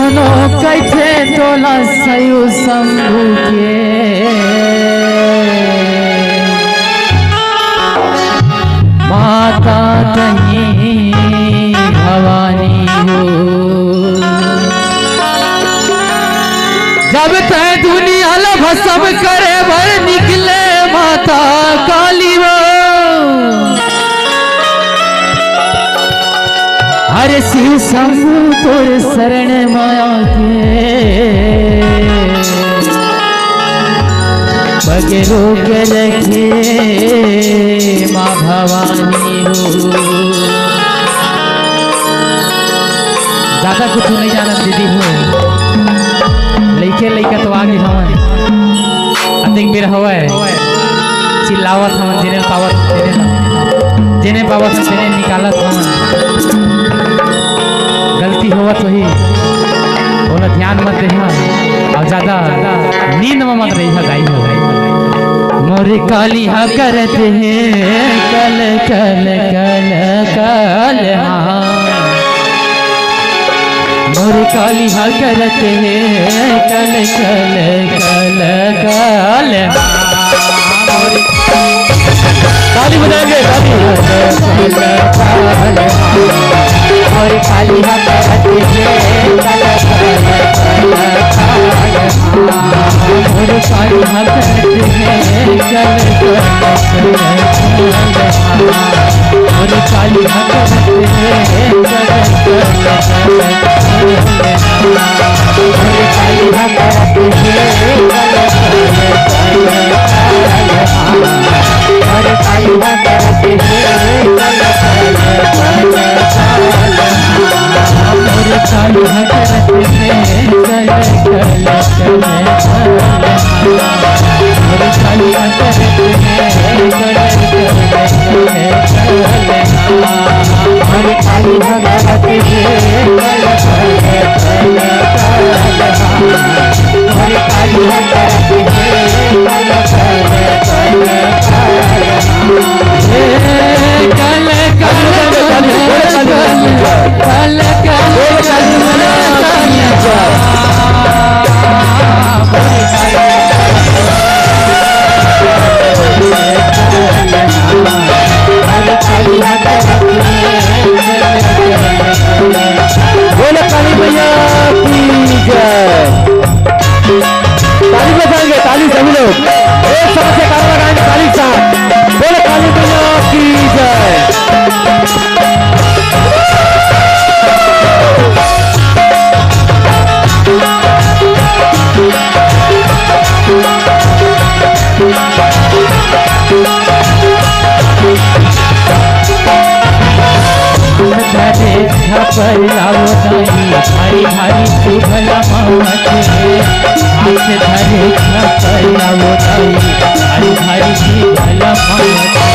सुनो कैसे तोला सयु शंभु के माता कहीं भवानी हो। जब तय दुनिया भस्म करे भर निकले माता काली वो। हरे शिव शंभु तोर शरण माया के बगेरो के रखे माँ भवानी हो। ज्यादा कुछ नहीं जाना दीदी हो। लइके लइका तो आगे हवन अधिक बेर हवा है चिल्लावत हवन जिन्हें पावत जिन्हें पावत जिन्हें निकालत हवन। गलती होवत वही बोला ध्यान मत रही और ज्यादा नींद में मत रही गाई हो। मोरे काली हा करते हैं कल कल कल कल हाँ। मोरे काली हा करते हैं कल कल कल कल ताली बजाएंगे और काली हा करते हैं कल और काली हा करते हैं कल और काली हा करते हैं कल पर लाओ दाई भारी भारी सुभला मावते हाथ धरे पर लाओ दाई भारी भारी सुभला मावते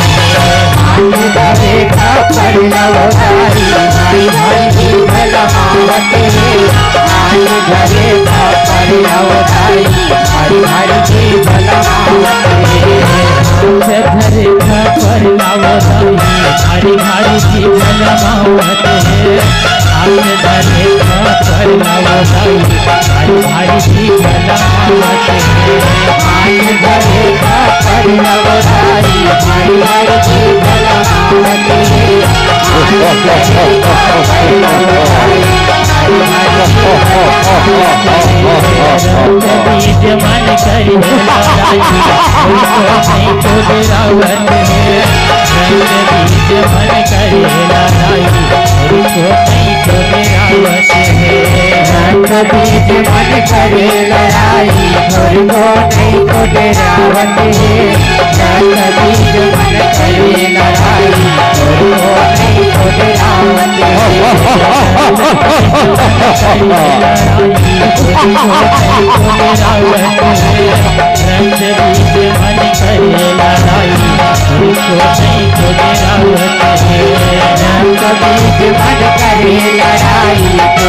हाथ धरे पर लाओ दाई भारी भारी सुभला मावते हाथ धरे पर लाओ दाई भारी भारी सुभला मावते हाथ धरे पर लाओ दाई भारी भारी सुभला मावते हाथ धरे पर लाओ दाई भारी भारी सुभला मावते हाथ धरे पर लाओ दाई भारी भारी सुभला मावते बीज मन करी नहीं तो रावत है बीज मन करे लड़ाई उनको नहीं तो रावत है बीज मन करे लड़ाई उनको नहीं तो रावत है बीज मन करे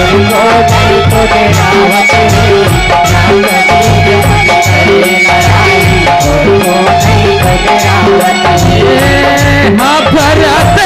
लड़ाई उनको नहीं तो रावत है भरत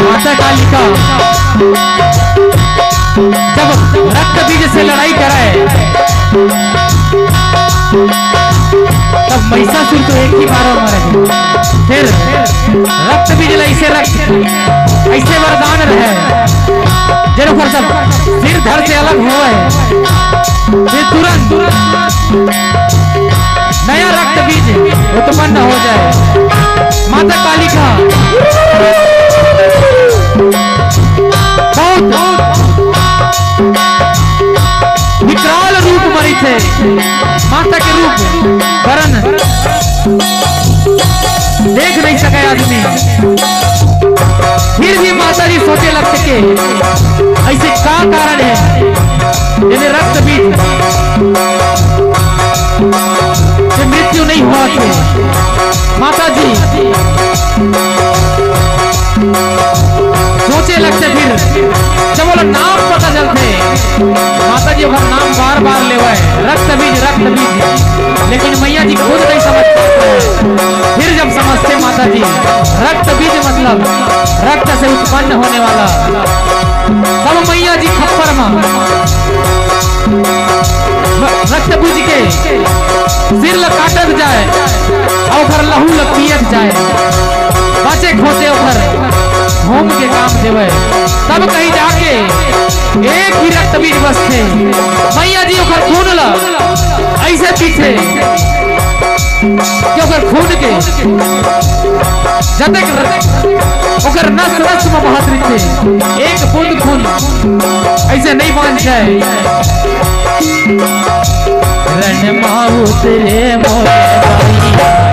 माता कालिका जब रक्त बीज से लड़ाई कराए तब महिषासुर तो एक ही बार मारे। फिर रक्त बीज ऐसे वरदान रहे जरूर सब सिर धड़ से अलग हुआ है, फिर तुरंत नया रक्त बीज उत्पन्न हो जाए। माता कालिका बहुत विकराल रूप मरी थे, माता के रूप वरन देख नहीं सके आदमी। फिर भी माता जी सोचे लग सके ऐसे क्या कारण है जिन्हें रक्त बीज से मृत्यु नहीं हुआ थे। माता जी सोचे लगते, फिर जब बोला नाम पता चलते माता जी का नाम बार बार ले रक्त बीज, लेकिन मैया जी खुद नहीं समझ पाते। फिर जब समझते माता जी रक्त बीज मतलब रक्त से उत्पन्न होने वाला, तब तीर ल काटत जाए और ओकर लहू ल पियत जाए बचे खोटे ओकर घूम के काम देवे तब कहीं जाके एक ही रक्त बीज बसते मैया जी ओकर खून ल ऐसे पीछे कि ओकर खून के जतक ओकर नस नस में बहत रही एक बूंद खून ऐसे नहीं बन जाए रण माहू तेरे मोरे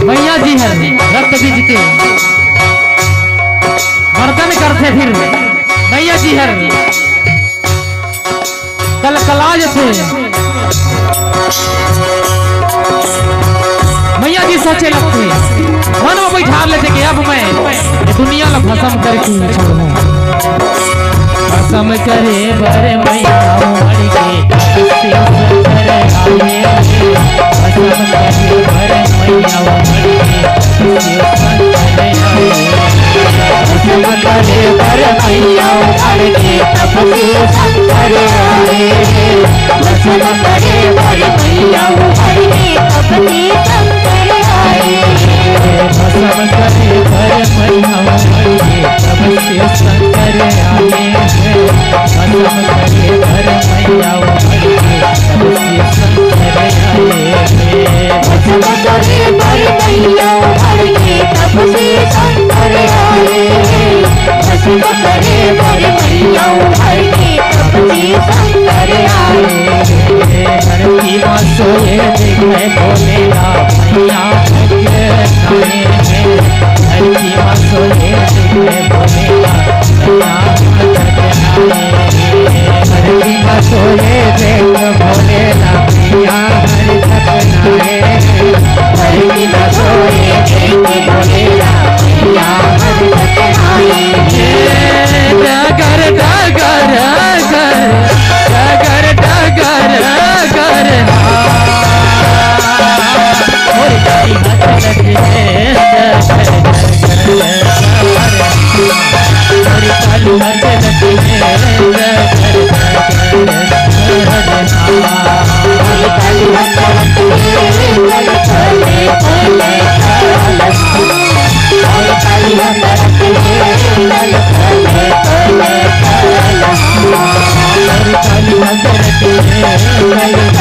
मैया जी है रक्त बीज के मर्दन करते फिर मैया जी है कल कलाज थे मैया जी सोचे लगते मन में बैठा लेते कि अब मैं दुनिया ला भस्म करके छोड़ूं भस्म करे बरे मैया मर के सोए देखे बोलेला मैया धरती माँ सोए देखे बोलेला धरती माँ सोए देख बोलेला मैया धरती माँ सोए देख बोलेला मैया डगर डगर डगर डगर डगर कल